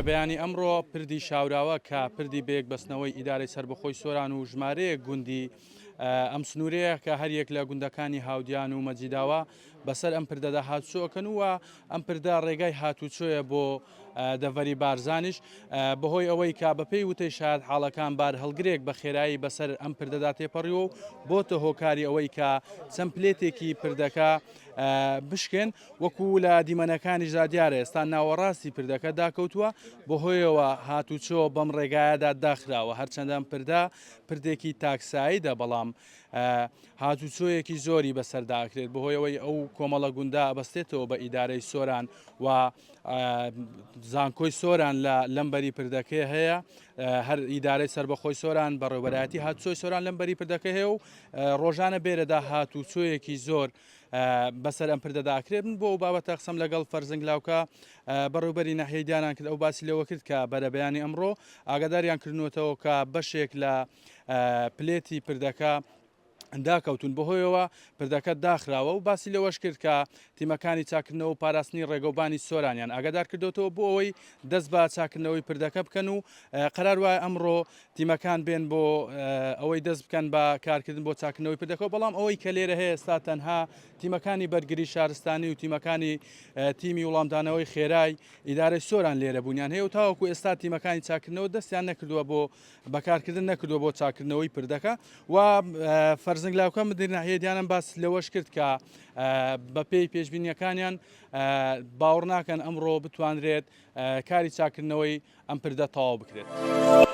بەیانی ئەمڕۆ پردی شاوراوە کە پردی بەیەک بەستنەوەی ئیدارەی سربەخۆی سۆران و ژمارەیە گوندی ئەم سنوورەیە کە هەریەک لە گوندەکانی هاودیان و مەجیداوە بەسەر ئەم پردەدا هاتوچۆکەن وە ئەم پردا ڕێگای هاتوچۆیە بۆ دەڤەری بارزانیش بەهۆی ئەوەی کا بەپێی وتەی شاد حاڵەکان بار هەڵگرێک بە خێرایی بەسەر ئەم پردەدا تێپەڕیەوە و بۆتە هۆکاری ئەوەی کە چەند پلێتێکی پردەکە بشکێن وەکو لە دیمەنەکانی ژادیارە ئێستا ناوەڕاستی پردەکە داکەوتووە بەهۆیەوە هاتوچۆ بەم ڕێگایەدا داخراوە هەرچەندەم پردێکی تاکساییدا بەڵام هاتوچۆیەکی زۆری بەسەرداکرێت بەهۆیەوەی ئەو کۆمەڵە گوندا بەستێتەوە بە ئیدارەی سۆران و زانکۆی سۆران لە لەمبەری پردەکەی هەیە هەر ئیدارەی سربەخۆی سۆران بەڕێوەبەرایەتی هاتوچۆی سۆران لەمبەری پردەکە هەیە و ڕۆژانە بێرەدا هاتوچۆیەکی زۆر بەسەر ئەم پردەداکرێن بۆ بابەتە قسەم لەگەڵ فەرزنگ لاوکە بەڕێوبەری ناحیەیدانان کرد ئەو باسی لەوە کرد کە بەرەبەیانی ئەمڕۆ ئاگاداریان کردنەوەتەوە کە بەشێک لە پلێتی پردەکە داکەوتون بەهۆیەوە پردەکە داخراوە و باسی لەوەش کرد کە تیمەکانی چاکردنەوە و پاراستنی ڕێگەوبانی سۆرانیان ئاگادار کردوەوە بۆ ئەوەی دەست بە چاکردنەوەی پردەکە بکەن و قەرار وایە ئەمڕۆ تیمەکان بێن بۆ ئەوەی دەست بکەن بە کارکردن بۆ چاکردنەوەی پردەکە بەڵام ئەوەی کە لێرە هەیە ئێستا تەنها تیمەکانی بەرگری شارستانی و تیمەکانی تیمی وڵامدانەوەی خێرای ئیدارەی سۆران لێرە بوونیان هەیە و تاوەکو ئێستا تیمەکانی چاکردنەوە دەستیان نەکردووە بۆ بەکارکردن نەکردووە بۆ چاکردنەوەی پردەکە و فەرزنگ لاوکە مدیر ناحیەیدانم باس لەوەش کرد کە بەپێی پێشبینیەکانیان باوەڕ ناکەن ئەمڕۆ بتوانرێت کاری چاکردنەوەی ئەم پردە تەواو بکرێت.